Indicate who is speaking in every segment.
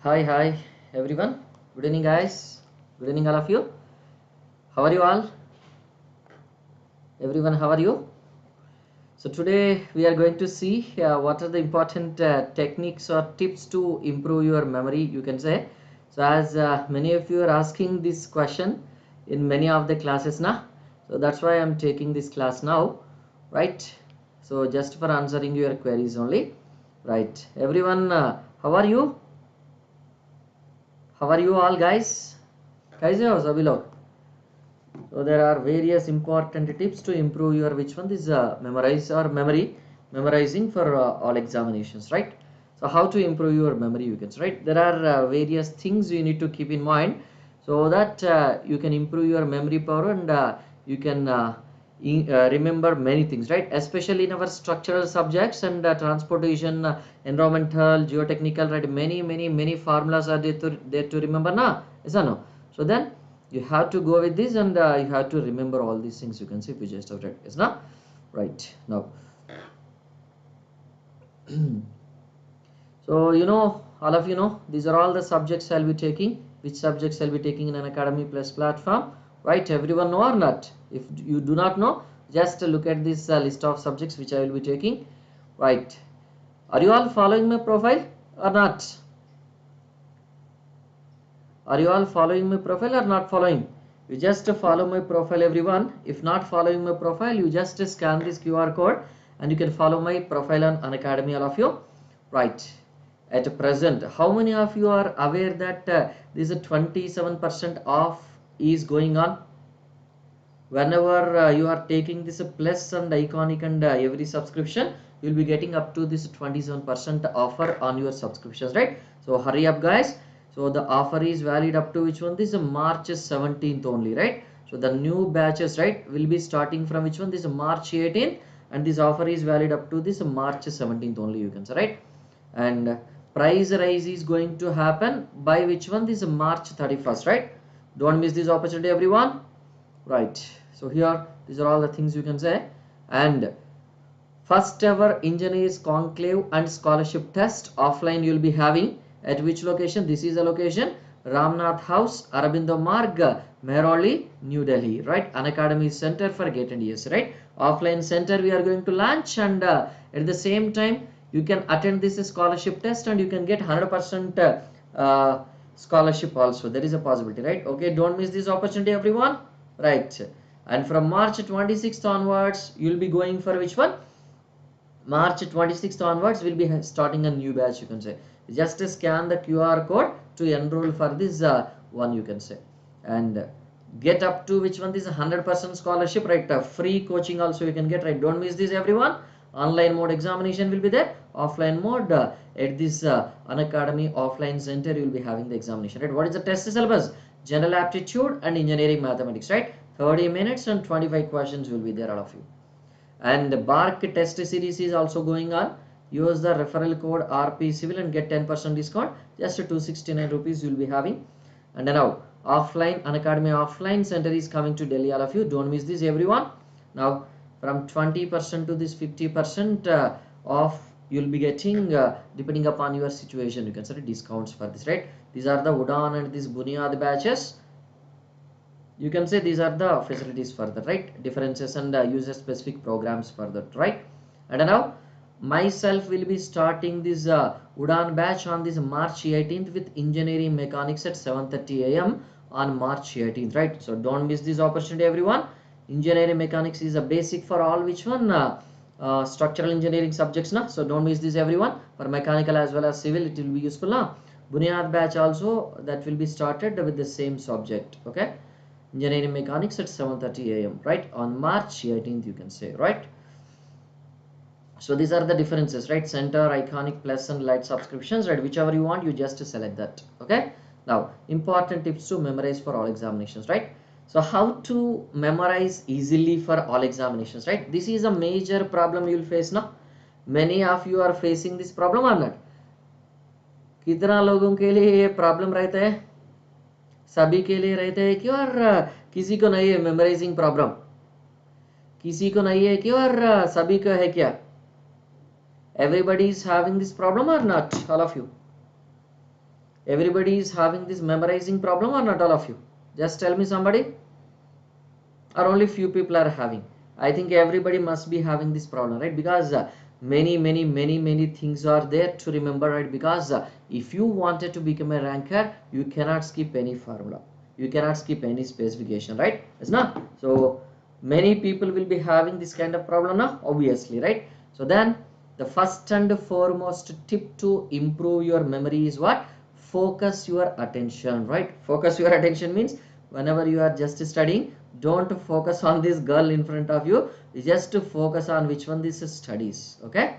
Speaker 1: Hi everyone. Good evening, guys. Good evening, all of you. How are you all? Everyone, how are you? So today we are going to see what are the important techniques or tips to improve your memory, you can say. So as many of you are asking this question in many of the classes now, so that's why I'm taking this class now, right? So just for answering your queries only, right? Everyone, how are you? How are you all, guys? कैसे हो सभी लोग? So there are various important tips to improve your which one is memorizing for all examinations, right? So how to improve your memory, you can say, right? There are various things you need to keep in mind so that you can improve your memory power and you can remember many things, right? Especially in our structural subjects and transportation, environmental, geotechnical, right? Many formulas are there to remember na, is or no? So then you have to go with this and you have to remember all these things, you can see if you just have read, is not right now. So all of you know these are all the subjects I'll be taking, which subjects I'll be taking in Unacademy Plus platform, right? Everyone know or not? If you do not know, just look at this list of subjects which I will be taking, right? Are you all following my profile or not? Are you all following my profile or not following? You just follow my profile, everyone. If not following my profile, you just scan this QR code and you can follow my profile on Unacademy, all of you. Right. At present, how many of you are aware that this 27% off is going on? Whenever you are taking this plus and iconic and every subscription, you will be getting up to this 27% offer on your subscriptions, right? So hurry up, guys. So the offer is valid up to which one? This is March 17th only, right? So the new batches, right, will be starting from which one? This is March 18th, and this offer is valid up to this March 17th only, you can say, right? And price rise is going to happen by which one? This is March 31st, right? Don't miss this opportunity, everyone. Right. So here these are all the things you can say. And first ever engineers conclave and scholarship test offline you will be having at which location? This is a location, Ramnath House, Arabindo Marg, Mehroli, New Delhi, right? Unacademy Center for GATE and ESE, right? Offline center we are going to launch, and at the same time you can attend this scholarship test and you can get 100% scholarship also. There is a possibility, right? Okay, don't miss this opportunity, everyone, right? And from March 26th onwards you will be going for which one? March 26th onwards we'll be starting a new batch, you can say. Just scan the QR code to enroll for this one, you can say, and get up to which one? This 100% scholarship, right? Free coaching also you can get, right? Don't miss this, everyone. Online mode examination will be there, offline mode at this Unacademy offline center you will be having the examination, right? What is the test syllabus? General aptitude and engineering mathematics, right? 30 minutes and 25 questions will be there, all of you. And Bark test series is also going on. Use the referral code RP Civil and get 10% discount. Just 269 rupees you will be having. And now offline Unacademy offline center is coming to Delhi, all of you. Don't miss this, everyone. Now from 20% to this 50% off you will be getting depending upon your situation, you can say discounts for this, right? These are the Udaan and this Buniyaad batches. You can say these are the facilities for that, right? Differences and user specific programs for that, right? And now myself will be starting this Udaan batch on this March 18th with engineering mechanics at 7:30 a.m. on March 18th, right? So don't miss this opportunity, everyone. Engineering mechanics is a basic for all which one structural engineering subjects na. So don't miss this, everyone. For mechanical as well as civil it will be useful now. Buniyaad batch also that will be started with the same subject, okay? Engineering mechanics at 7:30 a.m. right on March 18th, you can say, right? So these are the differences, right? Center, iconic, plus and light subscriptions, right? Whichever you want, you just select that, okay? Now important tips to memorize for all examinations, right? So how to memorize easily for all examinations, right? This is a major problem you will face now. Many of you are facing this problem or not? कितना लोगों के लिए ये problem रहता है? सभी के लिए रहते हैं कि और किसी को नहीं है मेमोराइजिंग प्रॉब्लम? किसी को नहीं है कि और सभी को है क्या? Everybody is having this problem or not, all of you? Everybody is having this memorizing problem or not all of you? Just tell me somebody. Or only few people are having? I think everybody must be having this problem, right? Because many things are there to remember, right? Because if you wanted to become a ranker, you cannot skip any formula, you cannot skip any specification, right? It's not. So many people will be having this kind of problem now, obviously, right? So then the first and foremost tip to improve your memory is what? Focus your attention, right? Focus your attention means whenever you are just studying, don't focus on this girl in front of you, you just focus on which one this studies, okay?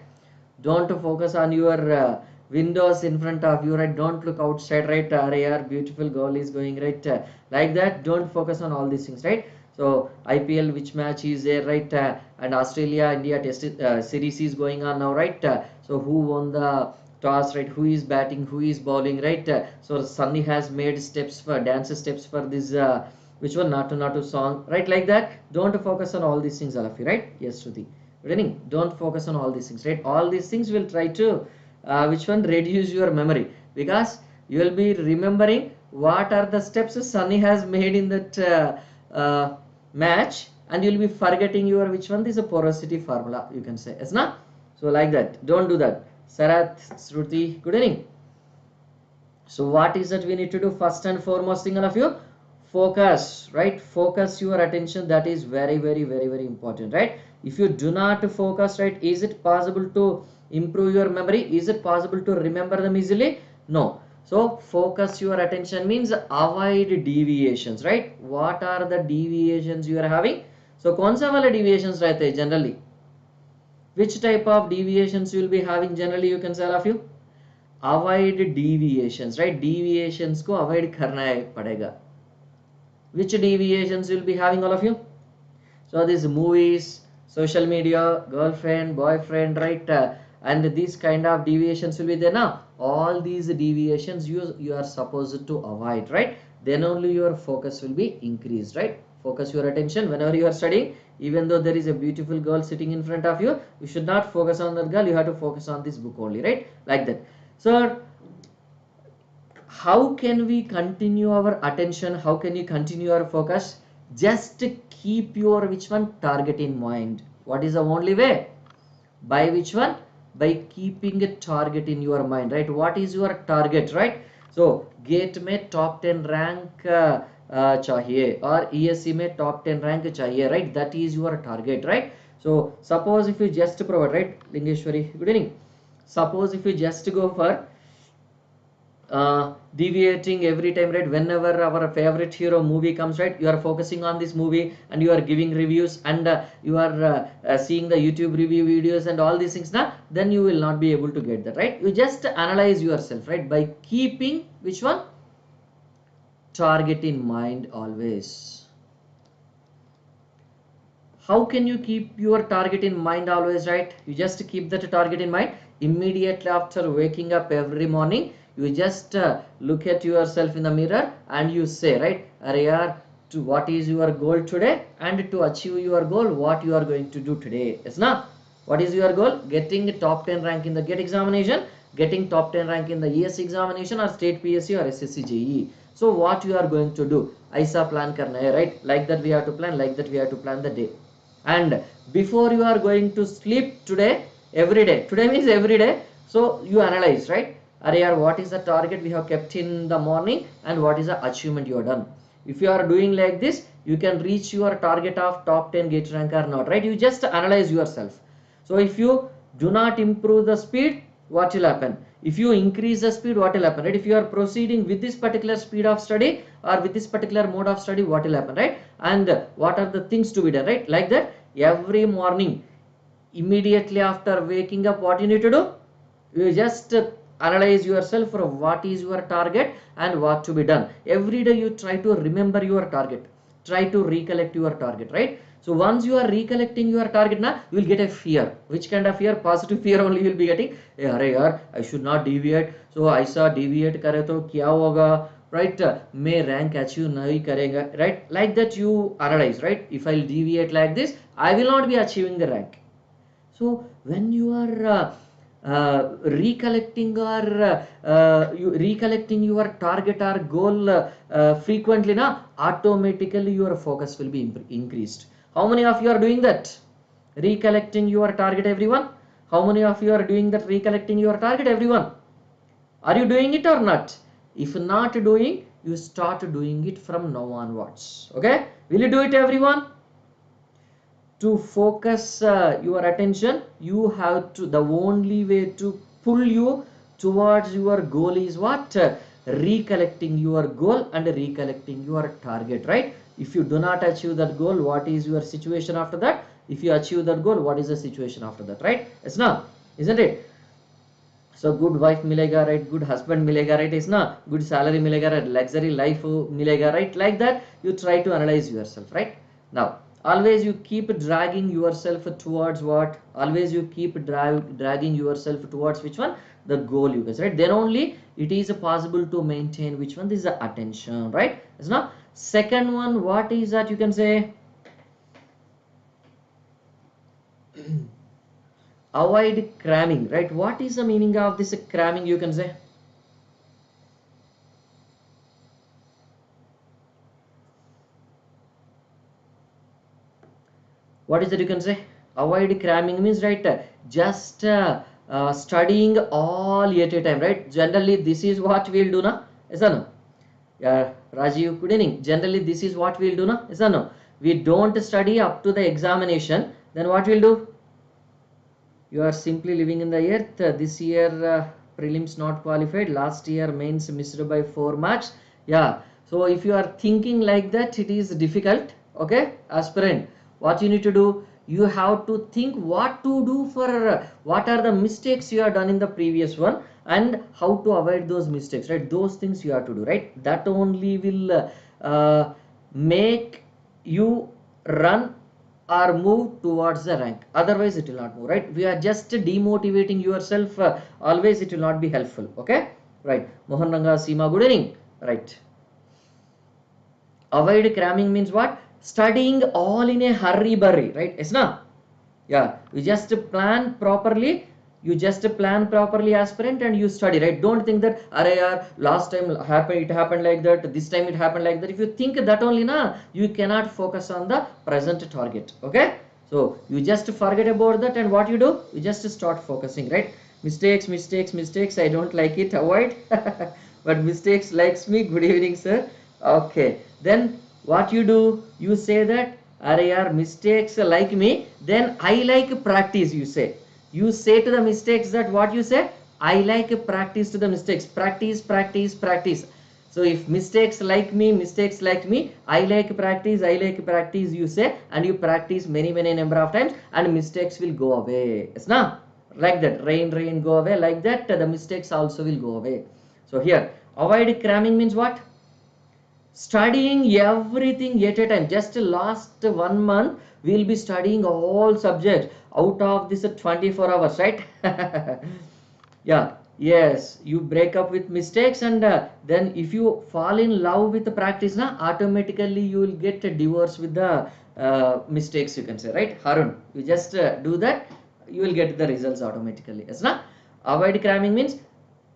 Speaker 1: Don't focus on your windows in front of you, right? Don't look outside, right? Our beautiful girl is going, right? Like that, don't focus on all these things, right? So IPL, which match is there, right? And Australia India test series is going on now, right? So who won the toss, right? Who is batting, who is bowling, right? So Sunny has made steps for dance steps for this which one, Natu song, right? Like that, don't focus on all these things, all of you, right? Yes, Shruti. Good evening. Don't focus on all these things, right? All these things will try to which one, reduce your memory, because you will be remembering what are the steps Sunny has made in that match, and you will be forgetting your which one is a porosity formula, you can say, yes, na? So like that, don't do that. Sarath, Shruti, good evening. So what is that we need to do? First and foremost thing, all of you, focus, right? Focus your attention. That is very important, right? If you do not focus, right, is it possible to improve your memory? Is it possible to remember them easily? No. So focus your attention means avoid deviations, right? What are the deviations you are having? So कौन सा वाला deviations रहते हैं generally? Which type of deviations you will be having generally, you can say, all of you? Avoid deviations, right? Deviations को avoid करना है पड़ेगा. Which deviations will be having, all of you? So these movies, social media, girlfriend, boyfriend, right? And these kind of deviations will be there now. All these deviations you are supposed to avoid, right? Then only your focus will be increased, right? Focus your attention whenever you are studying. Even though there is a beautiful girl sitting in front of you, you should not focus on that girl, you have to focus on this book only, right? Like that. So how can we continue our attention? How can you continue our focus? Just keep your which one, target in mind. What is the only way? By which one? By keeping a target in your mind, right? What is your target, right? So GATE में top 10 rank चाहिए, or ESC में top 10 rank चाहिए, right? That is your target, right? So suppose if you just provide, right, Lingeshwari, good evening. Suppose if you just go for deviating every time, right? Whenever our favorite hero movie comes, right, you are focusing on this movie and you are giving reviews, and you are seeing the YouTube review videos and all these things now, then you will not be able to get that, right? You just analyze yourself, right, by keeping which one, target in mind always. How can you keep your target in mind always, right? You just keep that target in mind immediately after waking up every morning. You just look at yourself in the mirror and you say, right, Arey, to what is your goal today, and to achieve your goal, what you are going to do today. Yes, na? What is your goal? Getting top 10 rank in the GATE examination, getting top 10 rank in the ES examination, or state PSC or SSC JE. So what you are going to do? Aisa plan karna hai, right? Like that we have to plan, like that we have to plan the day. And before you are going to sleep today, every day, today means every day, so you analyze, right? Arey, what is the target we have kept in the morning, and what is the achievement you have done? If you are doing like this, you can reach your target of top 10 GATE rank or not, right? You just analyze yourself. So if you do not improve the speed, what will happen? If you increase the speed, what will happen, right? If you are proceeding with this particular speed of study or with this particular mode of study, what will happen, right? And what are the things to be done, right? Like that, every morning, immediately after waking up, what you need to do? You just analyze yourself for what is your target and what to be done. Every day you try to remember your target, try to recollect your target, right? So once you are recollecting your target now, you will get a fear. Which kind of fear? Positive fear only you will be getting. Hey, arey yaar, I should not deviate. So I saw deviate करे तो क्या होगा, right? मैं rank achieve नहीं करेगा, right? Like that you analyze, right? If I deviate like this, I will not be achieving the rank. So when you are recollecting or recollecting your target or goal frequently, na, automatically your focus will be increased. How many of you are doing that? Recollecting your target, everyone? How many of you are doing that, recollecting your target, everyone? Are you doing it or not? If not doing, you start doing it from now onwards. Okay? Will you do it, everyone? To focus your attention, you have to, the only way to pull you towards your goal is what? Recollecting your goal and recollecting your target, right? If you do not achieve that goal, what is your situation after that? If you achieve that goal, what is the situation after that, right? It's not, isn't it? So good wife milega, right? Good husband milega, right? Is not good salary milega, right? Luxury life milega, right? Like that, you try to analyze yourself, right? Now, always you keep dragging yourself towards what? Always you keep dragging yourself towards which one? The goal, you guys, right? Then only it is possible to maintain which one? This is the attention, right? It's not. Second one, what is that? You can say avoid cramming, right? What is the meaning of this cramming, you can say? What is that, you can say? Avoid cramming means, right, just studying all at a time, right? Generally this is what we'll do, na? Is that no? Yeah, Rajiv, good evening. Generally this is what we'll do, na? Is that no? We don't study up to the examination, then what we'll do? You are simply living in the earth. This year prelims not qualified, last year mains missed by 4 marks. Yeah, so if you are thinking like that, it is difficult. Okay, aspirant, what you need to do, you have to think what to do for what are the mistakes you have done in the previous one and how to avoid those mistakes, right? Those things you have to do, right? That only will make you run or move towards the rank, otherwise it will not move, right? We are just demotivating yourself, always it will not be helpful. Okay, right? Mohan Ranga Seema, good evening. Right, avoid cramming means what? Studying all in a hurry burry, right? It's not. Yeah, you just plan properly, you just plan properly, aspirant, and you study, right? Don't think that array yaar, last time it happened like that, this time it happened like that. If you think that only, na, you cannot focus on the present target. Okay, so you just forget about that, and what you do, you just start focusing, right? Mistakes, I don't like it, avoid. But mistakes likes me. Good evening, sir. Okay, then what you do, you say that are yaar, mistakes like me, then I like practice, you say. You say to the mistakes that what you say, I like practice to the mistakes. Practice. So if mistakes like me, I like practice, you say, and you practice many number of times, and mistakes will go away. It's not like that. Rain go away, like that the mistakes also will go away. So here, avoid cramming means what? Studying everything at a time. Just last 1 month we will be studying all subjects out of this 24 hours, right? Yeah, yes, you break up with mistakes, and then if you fall in love with the practice, na, automatically you will get a divorce with the mistakes, you can say, right? Harun, you just do that, you will get the results automatically. Yes, na? Avoid cramming means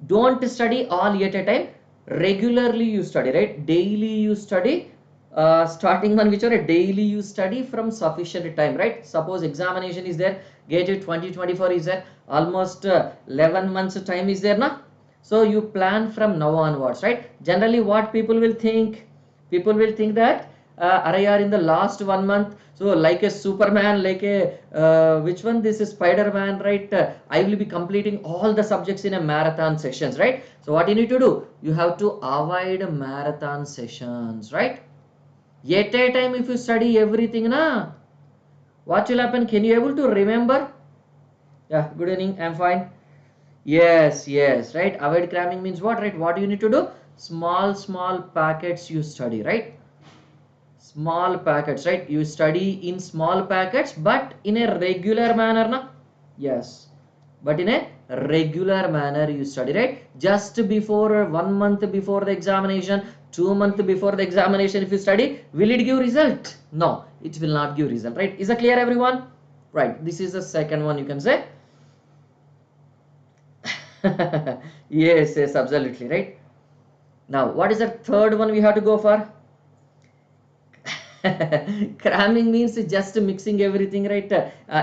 Speaker 1: don't study all at a time. Regularly you study, right? Daily you study, starting on which one? Daily you study from sufficient time, right? Suppose examination is there, GATE 2024 is there, almost 11 months time is there, na? So you plan from now onwards, right? Generally what people will think, that array are in the last 1 month, so like a Superman, like a which one, this is Spider-Man, right? I will be completing all the subjects in a marathon sessions, right? So what you need to do, you have to avoid marathon sessions, right? At a time if you study everything, na, what will happen? Can you able to remember? Yeah, good evening, I'm fine. Yes, right? Avoid cramming means what, right? What you need to do? Small packets you study, right? Small packets, right? You study in small packets, but in a regular manner, na? Yes, but in a regular manner you study, right? Just before 1 month before the examination, 2 months before the examination, if you study, will it give result? No, it will not give result, right? Is it clear, everyone? Right, this is the second one, you can say. Yes, yes, absolutely right. Now, what is the third one we have to go for? Cramming means just mixing everything, right?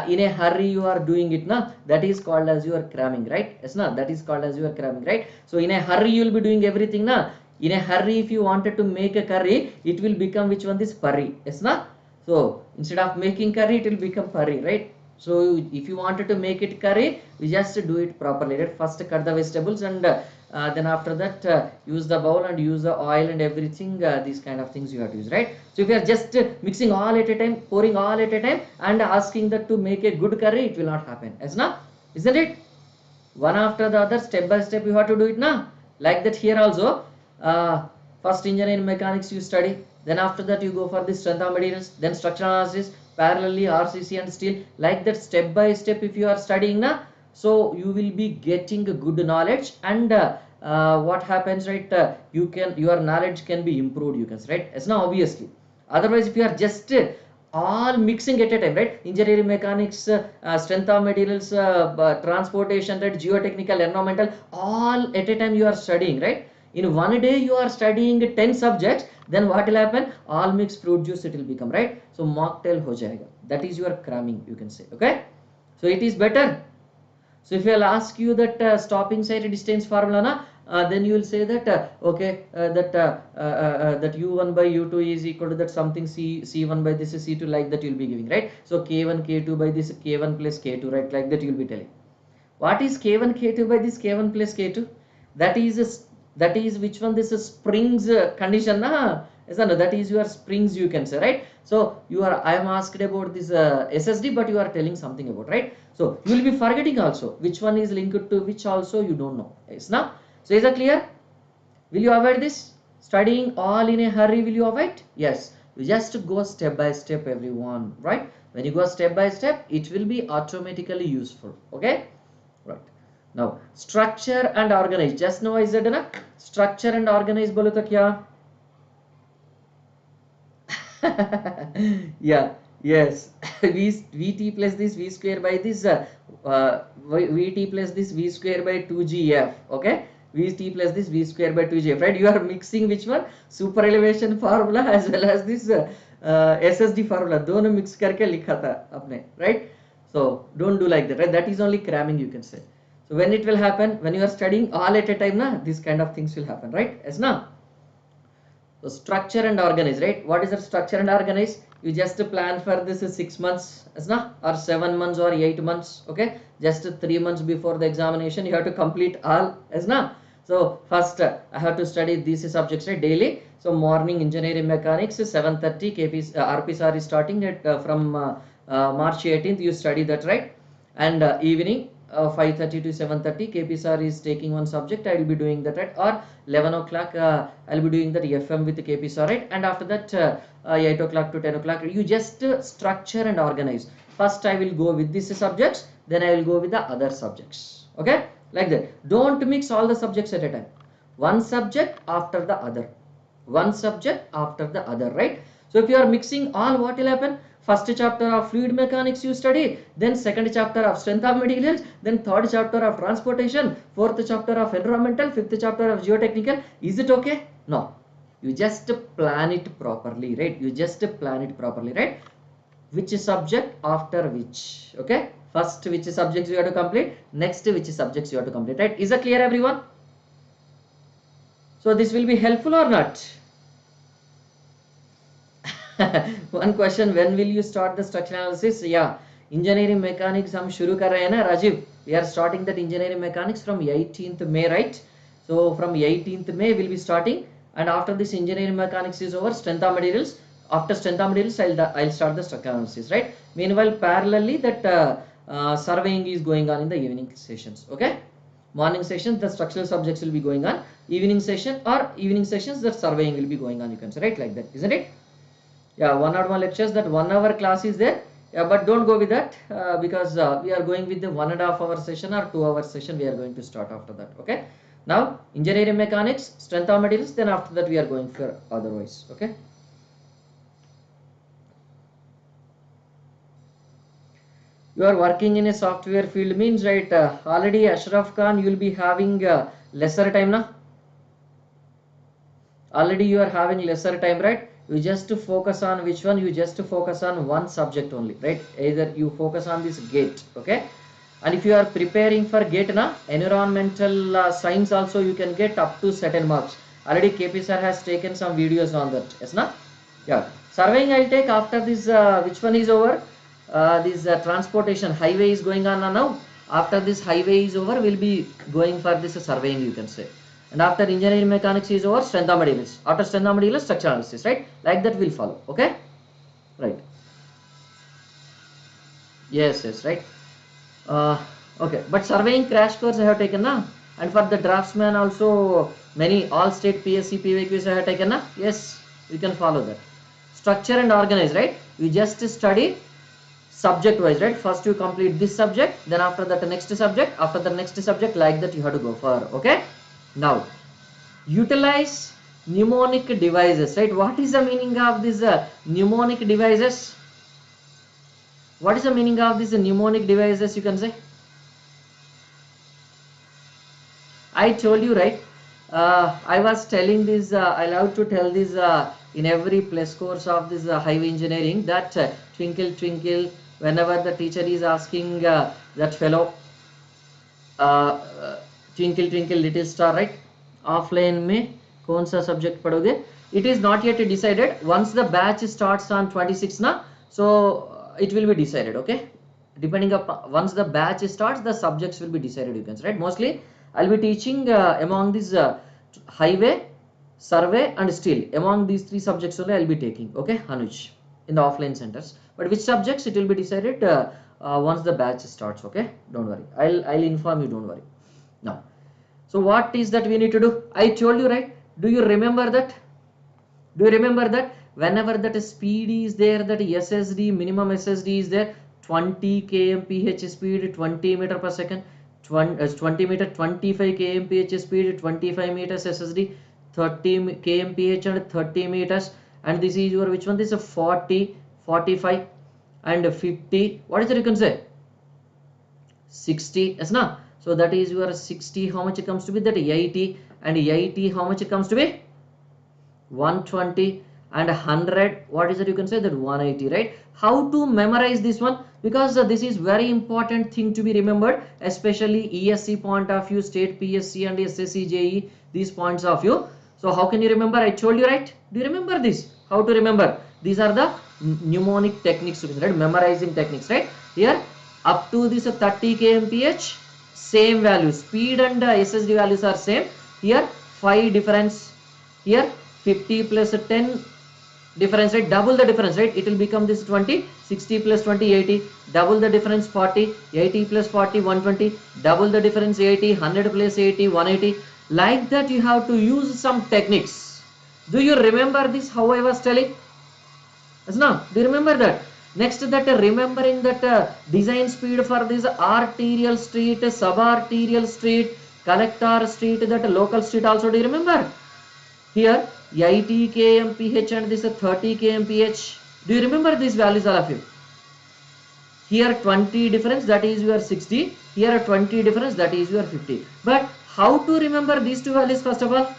Speaker 1: In a hurry you are doing it, na? That is called as your cramming, right? Yes, na? That is called as your cramming, right? So in a hurry you will be doing everything, na? In a hurry, if you wanted to make a curry, it will become which one? This curry, yes, na? So instead of making curry, it will become curry, right? So if you wanted to make it curry, we just do it properly, right? First cut the vegetables, and then after that use the bowl and use the oil and everything. These kind of things you have to use, right? So if you are just mixing all at a time, pouring all at a time, and asking that to make a good curry, it will not happen, as na, isn't it? One after the other, step by step you have to do it, na? Like that here also. First engineering mechanics you study, then after that you go for the strength of materials, then structural analysis, parallelly RCC and steel. Like that, step by step if you are studying, na, so you will be getting a good knowledge. And what happens, right? Your knowledge can be improved, you can say, right? As now, obviously. Otherwise, if you are just all mixing at a time, right? Engineering mechanics, strength of materials, transportation, right? Geotechnical, environmental, all at a time you are studying, right? In one day you are studying 10 subjects, then what will happen? All mixed fruit juice it will become, right? So mocktail ho jayega. That is your cramming, you can say. Okay, so it is better. So if I'll ask you that stopping site distance formula, na, then you will say that okay, that u1 by u2 is equal to that something c1 by this is c2, like that you will be giving, right? So k1 k2 by this k1 plus k2, right? Like that you will be telling. What is k1 k2 by this k1 plus k2? That is that is which one? This is springs condition, na? Yes, no, that is your springs, you can say, right? So you are, I am asked about this SSD, but you are telling something about, right? So you will be forgetting also which one is linked to which, also you don't know. Yes, now. So is that clear? Will you avoid this? Studying all in a hurry, will you avoid? Yes. You just go step by step, everyone, right? When you go step by step, it will be automatically useful. Okay? Right. Now, structure and organize. Just now I said na, structure and organize bolo to kya? Yeah, yes. Vt plus this v square by this Vt plus this v square by 2gf. Okay, Vt plus this v square by 2gf, right? You are mixing which one? Super elevation formula as well as this SSD formula. दोनों mix करके लिखा था आपने, right? So don't do like that, right? That is only cramming, you can say. So when it will happen? When you are studying all at a time, na, these kind of things will happen, right? Yes, na? So structure and organize, right? What is the structure and organize? You just plan for this is 6 months, as na, or 7 months or 8 months. Okay, just 3 months before the examination, you have to complete all, as na. So first I have to study these subjects, right, daily. So morning engineering mechanics 7:30 KP RPSR is starting at from March 18th. You study that, right? And evening 5:30 to 7:30 KP is taking one subject. I will be doing that, right? Or 11 o'clock I'll be doing that FM with KP, right? And after that 8 o'clock to 10 o'clock, you just structure and organize. First I will go with these subjects, then I will go with the other subjects. Okay, like that. Don't mix all the subjects at a time. One subject after the other, one subject after the other, right? So if you are mixing all, what will happen? First chapter of fluid mechanics you study, then second chapter of strength of materials, then third chapter of transportation, fourth chapter of environmental, fifth chapter of geotechnical. Is it okay? No. You just plan it properly, right? You just plan it properly, right? Which subject after which? Okay, first which subjects you have to complete, next which subjects you have to complete, right? Is that clear, everyone? So this will be helpful or not? One question, when will you start the structural analysis? Yeah, engineering mechanics हम शुरू कर रहे हैं ना Rajiv. We are starting that engineering mechanics from 18th May, right? So from 18th May we'll be starting, and after this engineering mechanics is over, strength of materials. After strength of materials, I'll start the structural analysis, right? Meanwhile, parallelly that surveying is going on in the evening sessions. Okay, morning sessions the structural subjects will be going on, evening session or evening sessions the surveying will be going on, you can say, right? Like that, isn't it? Yeah, 1 hour lectures, that 1 hour class is there. Yeah, but don't go with that because we are going with the 1.5 hour session or 2 hour session. We are going to start after that. Okay, now engineering mechanics, strength of materials, then after that we are going for otherwise. Okay, You are working in a software field means, right, already Ashraf Khan, you will be having lesser time now. Already you are having lesser time, right? You just to focus on which one? You just to focus on one subject only, right? Either you focus on this GATE, okay? And if you are preparing for GATE na, environmental science also you can get up to certain marks. Already KP sir has taken some videos on that, yes na? Yeah. Surveying I'll take after this, which one is over? This transportation highway is going on now. After this highway is over, we'll be going for this surveying, you can say. And after engineering mechanics is over, strength of materials. After strength of materials, structural analysis, right? Like that will follow, okay? Right. Yes, yes, right. Okay, but surveying crash course I have taken na, and for the draftsman also many all state PSC PVQs I have taken na. Yes, we can follow that. Structure and organize, right? You just study subject wise, right? First you complete this subject, then after that the next subject, after the next subject, like that you have to go for, okay? Now, utilize mnemonic devices, right? What is the meaning of this mnemonic devices? What is the meaning of these mnemonic devices, you can say? I told you, right? I was telling this, I love to tell this in every plus course of this highway engineering, that twinkle twinkle, whenever the teacher is asking that fellow, twinkle twinkle little star, right? Offline में कौन सा subject पढ़ोगे? It is not yet decided. Once the batch starts on 26 na, so it will be decided, okay? Depending upon once the batch starts, the subjects will be decided, you can say, right? Mostly I'll be teaching among these highway, survey and steel. Among these three subjects only I'll be taking, okay, Anuj, in the offline centers. But which subjects, it will be decided once the batch starts, okay? Don't worry, I'll inform you, don't worry. Now, so what is that we need to do? I told you, right? Do you remember that? Do you remember that whenever that speed is there, that SSD, minimum SSD is there, 20 kmph speed, 20 meter per second, 20 meter, 25 kmph speed, 25 meters SSD, 30 kmph and 30 meters, and this is your which one? This is 40, 45 and 50. What is it, you can say? 60, yes na? So that is your 60. How much it comes to be? That 80, and 80 how much it comes to be? 120, and 100. What is it, you can say? That 180, right? How to memorize this one? Because this is very important thing to be remembered, especially ESC point of view, state PSC and SSC JE, these points of view. So how can you remember? I told you, right? Do you remember this? How to remember? These are the mnemonic techniques, right? Memorizing techniques, right? Here up to this 30 kmph, same value, speed and SSD values are same. Here 5 difference, here 50 plus 10 difference, right? Double the difference, right? It will become this 20, 60 plus 20, 80, double the difference 40, 80 plus 40, 120, double the difference 80, 100 plus 80, 180. Like that you have to use some techniques. Do you remember this, how I was telling? Yes, no? Do you remember that? Next, that remembering that design speed for this arterial street, subarterial street, collector street, that local street also, do you remember? Here 80 kmph and this 30 kmph. Do you remember these values, all of you? Here 20 difference, that is your 60. Here 20 difference, that is your 50. But how to remember these two values? First of all,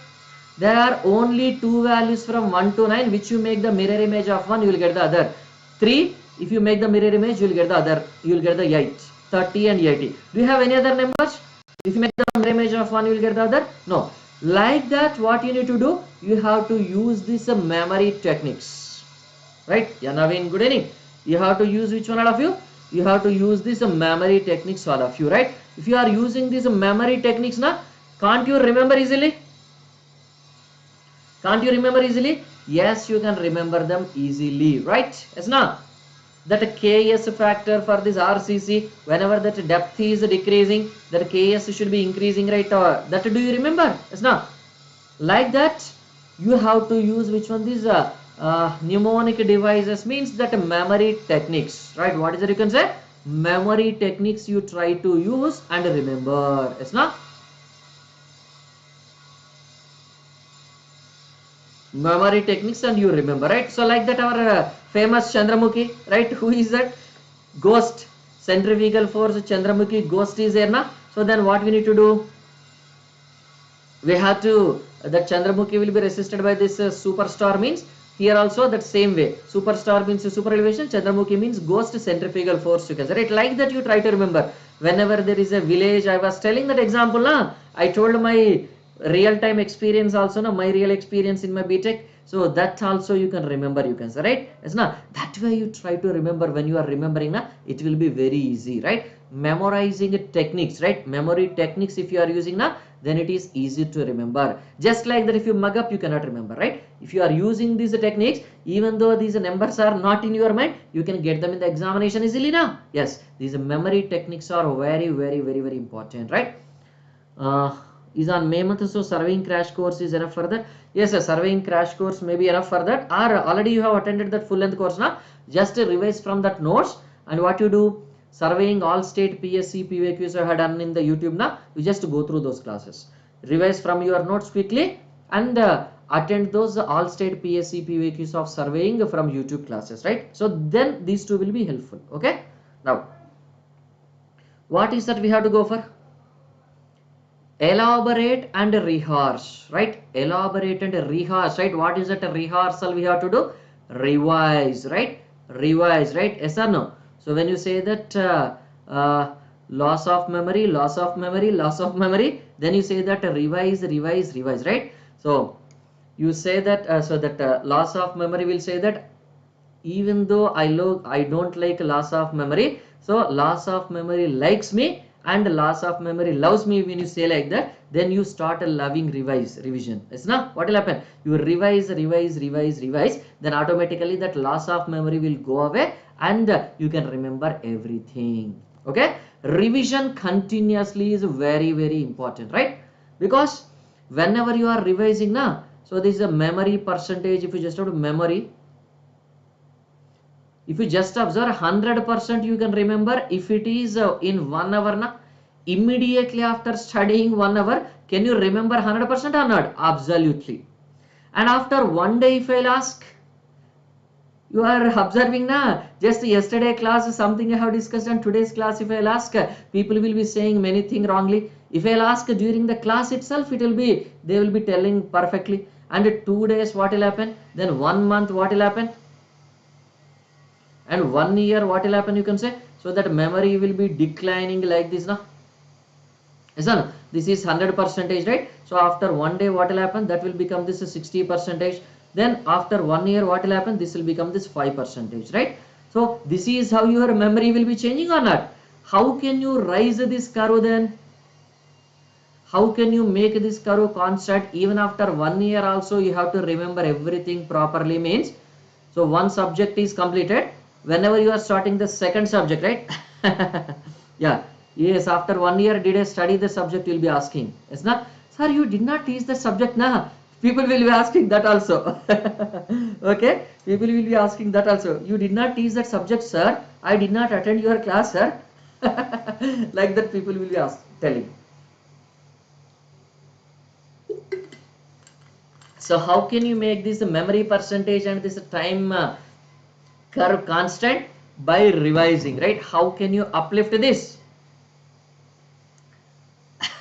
Speaker 1: there are only two values from 1 to 9, which you make the mirror image of one, you will get the other. 3, if you make the mirror image, you will get the other, you will get the 8, 30 and 80. Do you have any other numbers? If you make the mirror image of one, you will get the other? No. Like that, what you need to do? You have to use this memory techniques, right? Yeah, Naveen, good evening. You have to use which one, all of you? You have to use this memory techniques, all of you, right? If you are using these memory techniques, na, can't you remember easily? Can't you remember easily? Yes, you can remember them easily, right? Yes, na? That KS factor for this RCC, whenever that depth is decreasing, that KS should be increasing, right? That do you remember? Yes, no? Like that, you have to use which one? These mnemonic devices, means that memory techniques, right? What is it, you can say? Memory techniques you try to use and remember. Yes, no? Memory techniques and you remember, right? So like that, our famous Chandramukhi, right? Who is that? Ghost. centrifugal force Chandramukhi ghost is there na. So then what we need to do? We have to, that Chandramukhi will be resisted by this superstar, means here also that same way, superstar means super elevation, Chandramukhi means ghost centrifugal force, you can say, right? Like that you try to remember whenever there is a village. I was telling that example na, I told my real time experience also na, my real experience in my BTech. So that also you can remember, you can say, right? It's not that way you try to remember. When you are remembering na, it will be very easy, right? Memorizing techniques, right? Memory techniques if you are using na, then it is easy to remember. Just like that, if you mug up, you cannot remember, right? If you are using these techniques, even though these numbers are not in your mind, you can get them in the examination easily now. Yes, these memory techniques are very important, right? Is on May month, so surveying crash course is enough for that. Yes, a surveying crash course may be enough for that, or already you have attended that full length course now. Just revise from that notes, and what you do, surveying all state PSC PVQs I had done in the YouTube now, you just go through those classes, revise from your notes quickly, and attend those all state PSC PVQs of surveying from YouTube classes, right? So then these two will be helpful. Okay, now what is that we have to go for? Elaborate and rehearse, right? Elaborate and rehearse, right? What is that rehearsal we have to do? Revise, right? Revise, right? Yes or no? So when you say that loss of memory, loss of memory, loss of memory, then you say that revise, revise, revise, right? So you say that loss of memory will say that even though I don't like loss of memory, so loss of memory likes me and loss of memory loves me. When you say like that, then you start a loving revision. It's not what will happen, you revise, then automatically that loss of memory will go away and you can remember everything. Okay, revision continuously is very important, right? Because whenever you are revising now, so this is a memory percentage. If you just have to memory, if you just observe 100% you can remember. If it is in 1 hour na, immediately after studying 1 hour, can you remember 100% or not? Absolutely. And after 1 day, if I'll ask, you are observing na, just yesterday class something I have discussed, and today's class if I'll ask, people will be saying many things wrongly. If I'll ask during the class itself, it will be, they will be telling perfectly. And 2 days what will happen? Then 1 month what will happen? And 1 year what will happen, you can say? So that memory will be declining like this now. Isn't this is 100%, right? So after 1 day what will happen? That will become this 60%. Then after 1 year what will happen? This will become this 5%, right? So this is how your memory will be changing or not. How can you raise this curve then? How can you make this curve constant? Even after 1 year also you have to remember everything properly, means. So one subject is completed. Whenever you are starting the second subject, right? Yeah, yes, after 1 year did I study the subject, you will be asking. Yes, na? Sir, you did not teach the subject na. People will be asking that also. Okay, people will be asking that also. You did not teach that subject, sir. I did not attend your class, sir. Like that people will be telling. So how can you make this memory percentage and this time curve constant? By revising, right? How can you uplift this?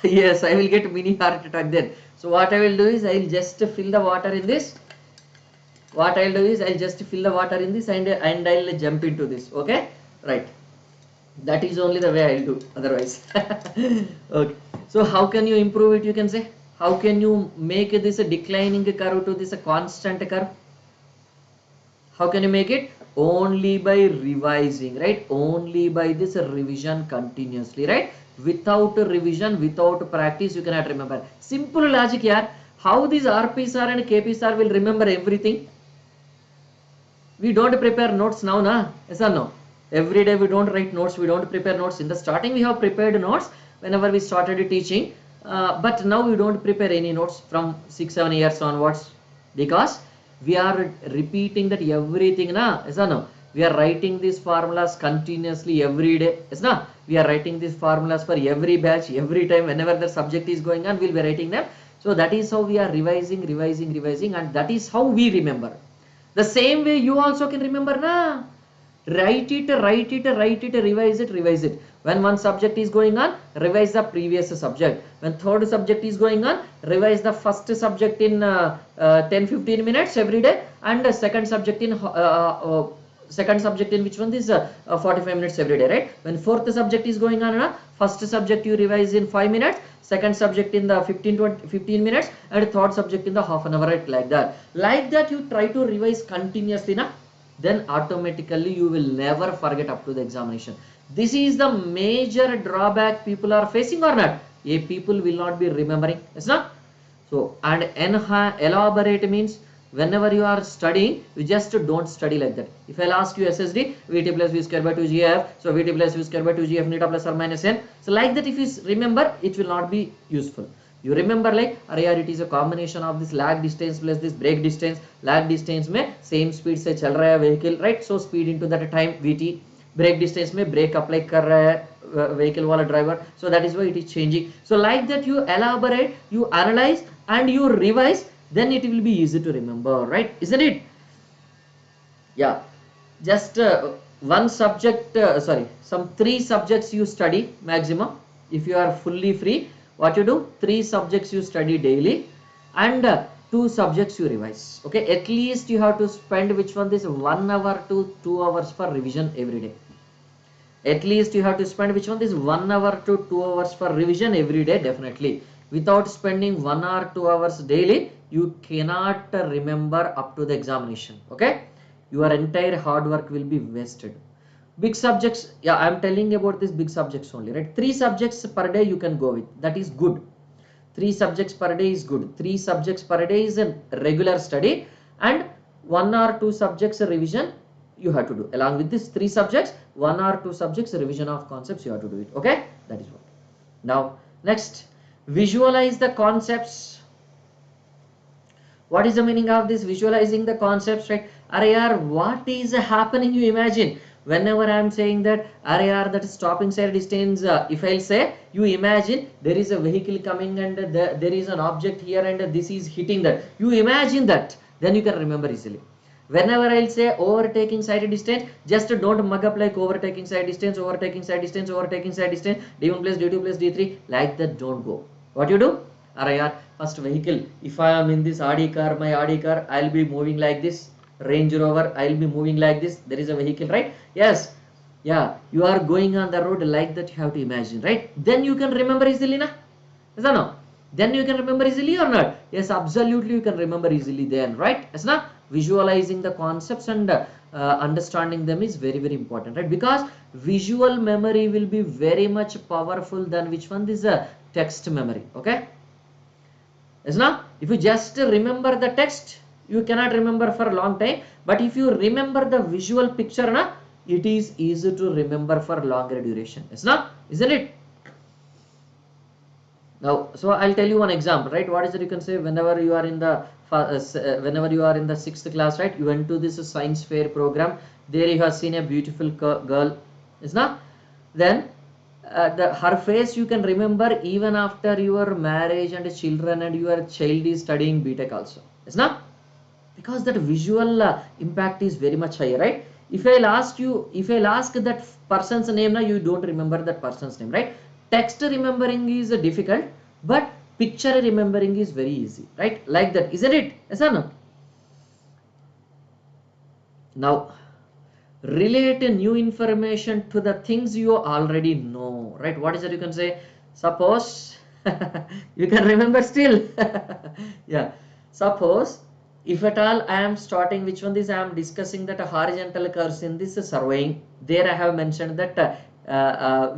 Speaker 1: Yes, I will get mini heart attack then. So what I will do is I will just fill the water in this. What I will do is I will just fill the water in this and I will jump into this. Okay, right? That is only the way I will do. Otherwise, okay. So how can you improve it? You can say, how can you make this a declining curve to this a constant curve? How can you make it? Only by revising, right? Only by this revision continuously, right? Without revision, without practice, you cannot remember. Simple logic here. How these RPSR and KPSR will remember everything? We don't prepare notes now, na? Yes or no? Every day we don't write notes, we don't prepare notes. In the starting we have prepared notes whenever we started teaching, but now we don't prepare any notes from 6-7 years onwards, because we are repeating that everything, na? Yes or no? We are writing these formulas continuously every day. Yes, na? We are writing these formulas for every batch, every time whenever the subject is going on, we'll be writing them. So that is how we are revising, and that is how we remember. The same way you also can remember, na? Write it, revise it. When one subject is going on, revise the previous subject. When third subject is going on, revise the first subject in 10-15 minutes every day, and the second subject in which one is 45 minutes every day, right? When fourth subject is going on, first subject you revise in 5 minutes, second subject in the 15 minutes, and third subject in the half an hour, right? Like that you try to revise continuously, then automatically you will never forget up to the examination. This is the major drawback people are facing or not? People will not be remembering, yes not? So, and elaborate means whenever you are studying, you just don't study like that. If I'll ask you SSD, Vt plus V square by 2 GF, so Vt plus V square by 2 GF neta plus or minus n. So like that if you remember, it will not be useful. You remember like, it is a combination of this lag distance plus this brake distance. Lag distance में same speed से चल रहा है vehicle, right? So speed into that time Vt. Brake distance में brake apply कर रहा है vehicle वाला driver. So that is why it is changing. So like that you elaborate, you analyze and you revise, then it will be easy to remember, right? Isn't it? Yeah. Just one subject, some 3 subjects you study maximum. If you are fully free, what you do? 3 subjects you study daily, and 2 subjects you revise. Okay, at least you have to spend which one is 1 hour to 2 hours for revision every day. At least you have to spend which one is 1 hour to 2 hours for revision every day, definitely. Without spending 1 hour 2 hours daily, you cannot remember up to the examination. Okay, your entire hard work will be wasted. Big subjects, yeah, I am telling about these big subjects only, right? 3 subjects per day you can go with, that is good. 3 subjects per day is good. 3 subjects per day is a regular study, and 1 or 2 subjects revision you have to do. Along with these 3 subjects, 1 or 2 subjects revision of concepts you have to do it. Okay, that is what. Now next, visualize the concepts. What is the meaning of this visualizing the concepts, right? What is happening? You imagine. Whenever I am saying that that stopping side distance, if I'll say, you imagine there is a vehicle coming and there is an object here and this is hitting that. You imagine that, then you can remember easily. Whenever I'll say overtaking side distance, just don't mug up like overtaking side distance, overtaking side distance, overtaking side distance, d1 plus d2 plus d3, like that don't go. What you do? First vehicle, if I am in this Audi car, my Audi car, I'll be moving like this. Range Rover, I'll be moving like this. There is a vehicle, right? Yes. Yeah, you are going on the road like that, you have to imagine, right? Then you can remember easily, na? Yes or no? Then you can remember easily or not? Yes, absolutely you can remember easily then, right? Yes, na? Visualizing the concepts and understanding them is very, very important, right? Because visual memory will be very much powerful than which one is a text memory, okay? Yes, na? If you just remember the text, you cannot remember for a long time, but if you remember the visual picture, it is easy to remember for longer duration. Yes, not? Isn't it? Now, so I'll tell you one example, right? What is it you can say? Whenever you are in the 6th class, right? You went to this science fair program. There you have seen a beautiful girl. Is not? Then her face you can remember even after your marriage and children and your child is studying BTech also. Is not? Because that visual impact is very much higher, right? If I'll ask that person's name, you don't remember that person's name, right? Text remembering is difficult, but picture remembering is very easy, right? Like that, isn't it? Yes or no? Now, relate new information to the things you already know, right? What is that you can say? Suppose you can remember still. Yeah, suppose if at all I am starting, which one is I am discussing that a horizontal curves in this surveying, there I have mentioned that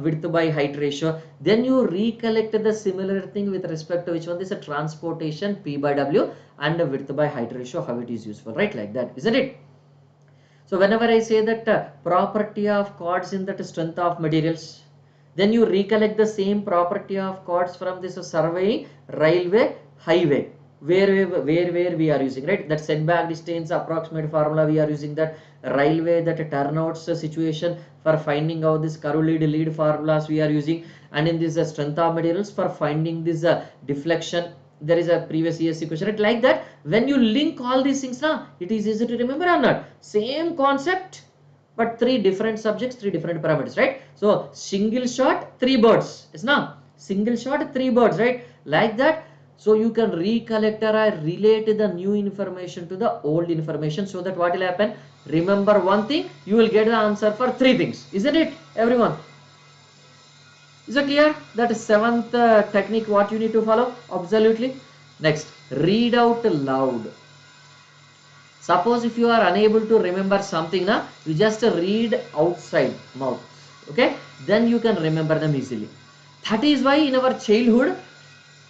Speaker 1: width by height ratio. Then you recollect the similar thing with respect to which one is a transportation P by W and width by height ratio, how it is useful, right? Like that, isn't it? So whenever I say that property of chords in that strength of materials, then you recollect the same property of chords from this surveying, railway, highway. Where we are using, right? That setback distance approximate formula we are using, that railway, that turnouts situation for finding out this curve lead formulas we are using, and in this strength of materials for finding this deflection, there is a previous ESC question, right? Like that, when you link all these things now, it is easy to remember or not? Same concept, but three different subjects, three different parameters, right? So single shot, three birds. It's not single shot, three birds, right? Like that. So you can recollect or relate the new information to the old information, so that what will happen? Remember one thing, you will get the answer for three things, isn't it, everyone? Is it clear? That is seventh technique what you need to follow. Absolutely. Next, read out loud. Suppose if you are unable to remember something, na, you just read outside mouth. Okay, then you can remember them easily. That is why in our childhood,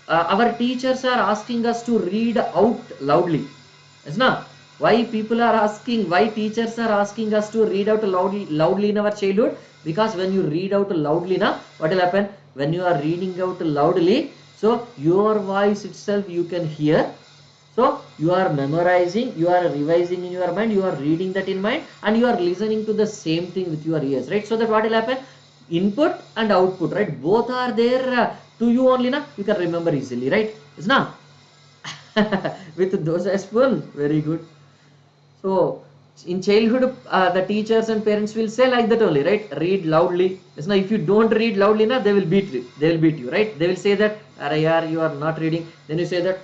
Speaker 1: our teachers are asking us to read out loudly. Yes, na? Why people are asking, why teachers are asking us to read out loudly in our childhood? Because when you read out loudly, na, what will happen? When you are reading out loudly, so your voice itself you can hear. So you are memorizing, you are revising in your mind, you are reading that in mind, and you are listening to the same thing with your ears, right? So that what will happen? Input and output, right? Both are there to you only, na? You can remember easily, right? Is not? With those spoon, very good. So in childhood, the teachers and parents will say like that only, right? Read loudly. It's now if you don't read loudly, na, they will beat you. They will beat you, right? They will say that, "Arey yaar, you are not reading." Then you say that,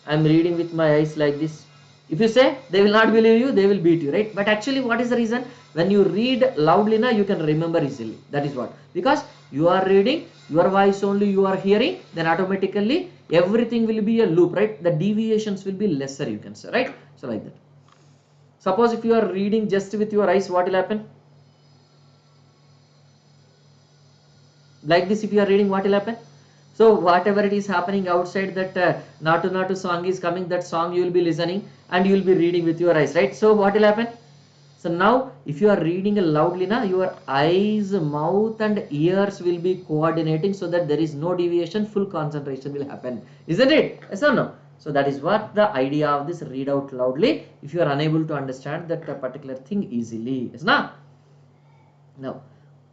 Speaker 1: "I'm reading with my eyes like this." If you say, they will not believe you, they will beat you, right? But actually, what is the reason? When you read loudly, na, you can remember easily. That is what. Because you are reading, your voice only you are hearing, then automatically everything will be a loop, right? The deviations will be lesser, you can say, right? So like that. Suppose if you are reading just with your eyes, what will happen? Like this, if you are reading, what will happen? So whatever it is happening outside, that Natu Natu song is coming, that song you will be listening and you will be reading with your eyes, right? So what will happen? So now if you are reading loudly, now your eyes, mouth and ears will be coordinating, so that there is no deviation, full concentration will happen, isn't it? Yes or no? So that is what the idea of this read out loudly, if you are unable to understand that particular thing easily, is not? Now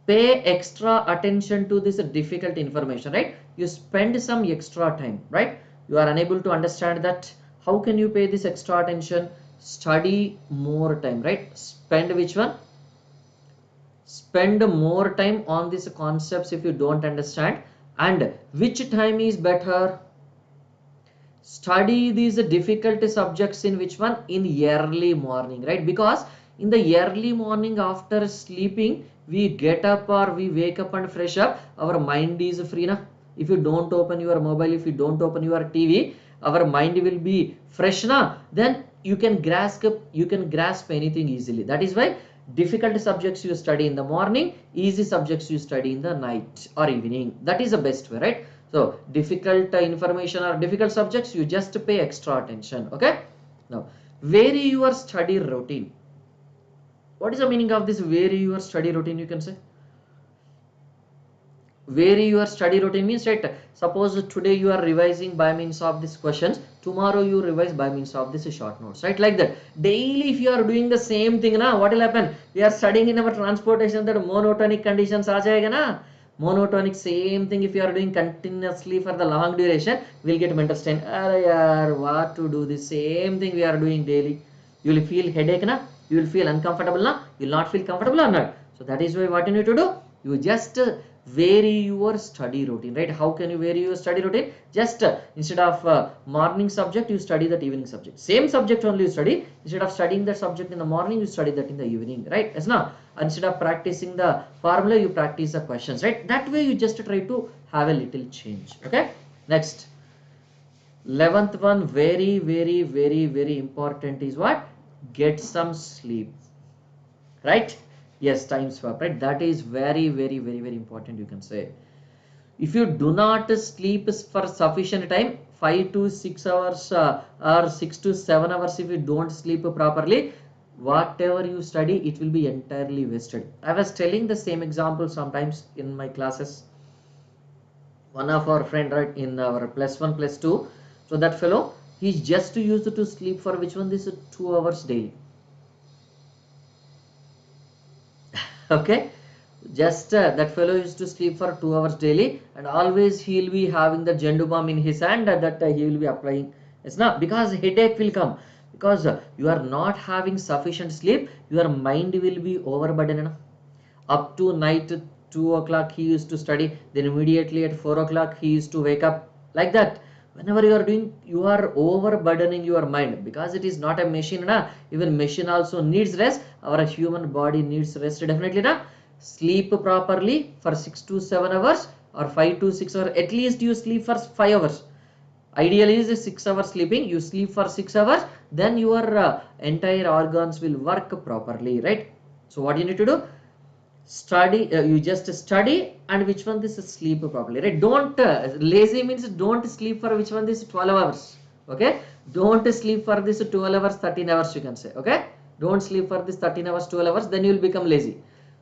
Speaker 1: pay extra attention to this difficult information, right? You spend some extra time, right? You are unable to understand that. How can you pay this extra attention? Study more time, right? Spend which one? Spend more time on these concepts if you don't understand. And which time is better? Study these difficult subjects in which one? In early morning, right? Because in the early morning after sleeping, we get up or we wake up and fresh up, our mind is free, na? If you don't open your mobile, if you don't open your TV, our mind will be fresh, na? Then you can grasp anything easily. That is why difficult subjects you study in the morning, easy subjects you study in the night or evening. That is the best way, right? So difficult information or difficult subjects, you just pay extra attention. Okay. Now vary your study routine. What is the meaning of this vary your study routine? You can say vary your study routine means, right? Suppose today you are revising by means of these questions, tomorrow you revise by means of this short notes, right? Like that. Daily if you are doing the same thing, na, what will happen? We are studying in our transportation that monotonic conditions aa jayega, na? Monotonic, same thing if you are doing continuously for the long duration, we'll get mental strain. Arey yaar, what to do? The same thing we are doing daily. You will feel headache, na? You will feel uncomfortable, na? You will not feel comfortable or not? So that is why what you need to do? You just vary your study routine, right? How can you vary your study routine? Just instead of morning subject, you study that evening subject. Same subject only you study. Instead of studying that subject in the morning, you study that in the evening, right? Yes, now instead of practicing the formula, you practice the questions, right? That way you just try to have a little change. Okay. Next, 11th one, very very important is what? Get some sleep, right? Yes, time swap, right? That is very important, you can say. If you do not sleep for sufficient time, 5 to 6 hours or 6 to 7 hours, if you don't sleep properly, whatever you study, it will be entirely wasted. I was telling the same example sometimes in my classes. One of our friend, right, in our +1 +2, so that fellow, he's just used to sleep for which one? This 2 hours daily. Okay, just that fellow used to sleep for 2 hours daily, and always he'll be having the jendu balm in his hand that he will be applying. It's not because headache will come, because you are not having sufficient sleep, your mind will be overburdened. Up to night 2 o'clock he used to study, then immediately at 4 o'clock he used to wake up, like that. Whenever you are doing, you are overburdening your mind, because it is not a machine na. Even machine also needs rest. Our human body needs rest definitely na. Sleep properly for 6 to 7 hours or 5 to 6 hours. At least you sleep for 5 hours. Ideally is 6 hours sleeping. You sleep for 6 hours, then your entire organs will work properly, right? So what you need to do? Study, you just study, and which one this sleep properly, right? Don't lazy means don't sleep for which one this 12 hours, okay? Don't sleep for this 12 hours 13 hours, you can say, okay? Don't sleep for this 13 hours 12 hours, then you will become lazy.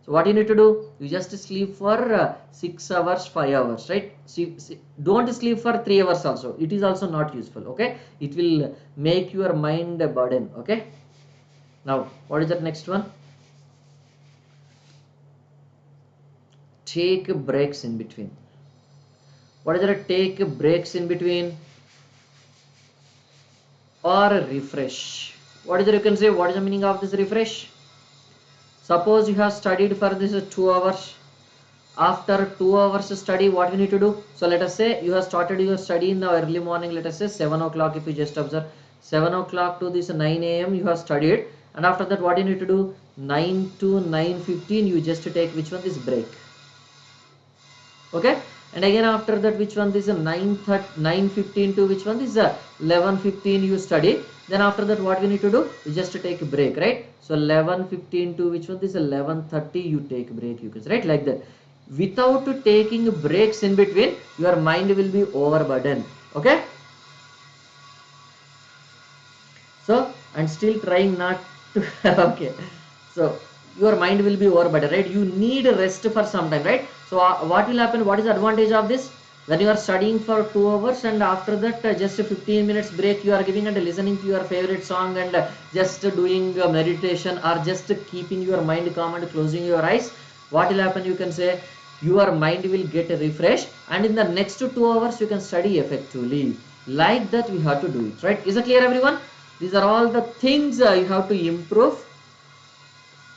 Speaker 1: So what you need to do? You just sleep for 6 hours 5 hours, right? Don't sleep for 3 hours also, it is also not useful, okay? It will make your mind a burden, okay? Now what is that next one? Take breaks in between. What is that? Take breaks in between or refresh. What is it? You can say, what is the meaning of this refresh? Suppose you have studied for this 2 hours. After 2 hours study, what you need to do? So let us say you have started your study in the early morning, let us say 7 o'clock. If you just observe 7 o'clock to this 9 a.m. you have studied, and after that what you need to do? 9 to 9:15 you just take which one? This break. Okay, and again after that which one? This is 9:15 to which one? This is 11:15 you study. Then after that what we need to do? You just take a break, right? So 11:15 to which one? This is 11:30 you take a break, you can say, right? Like that. Without taking breaks in between, your mind will be overburdened, okay? So and still trying not to okay, so your mind will be overburdened, right? You need rest for some time, right? So what will happen? What is the advantage of this? When you are studying for 2 hours and after that just 15 minutes break you are giving and listening to your favorite song and just doing meditation or just keeping your mind calm and closing your eyes, what will happen? You can say your mind will get refreshed, and in the next 2 hours you can study effectively. Like that we have to do it, right? Is it clear, everyone? These are all the things you have to improve.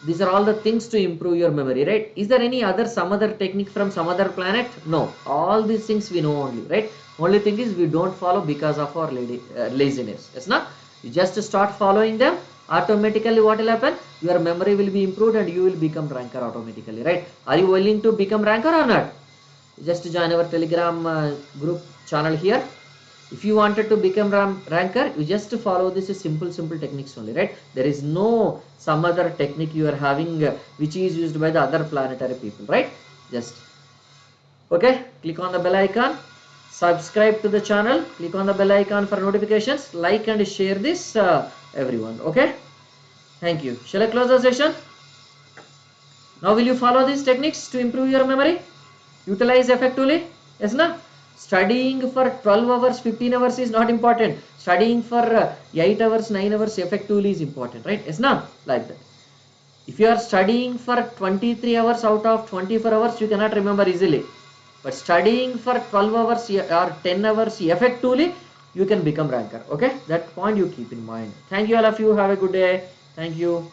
Speaker 1: These are all the things to improve your memory, right? Is there any other, some other technique from some other planet? No, all these things we know only, right? Only thing is we don't follow because of our laziness. Yes, not? You just start following them, automatically what will happen? Your memory will be improved and you will become ranker automatically, right? Are you willing to become ranker or not? Just join our Telegram group channel here. If you wanted to become ranker, you just follow this simple techniques only, right? There is no some other technique you are having which is used by the other planetary people, right? Just okay, click on the bell icon, subscribe to the channel, click on the bell icon for notifications, like and share this everyone, okay? Thank you. Shall I close the session? Now will you follow these techniques to improve your memory? Utilize effectively? Yes, na? Studying for 12 hours, 15 hours is not important. Studying for 8 hours, 9 hours effectively is important, right? Yes, na? Like that. If you are studying for 23 hours out of 24 hours, you cannot remember easily. But studying for 12 hours or 10 hours effectively, you can become ranker. Okay? That point you keep in mind. Thank you all of you. Have a good day. Thank you.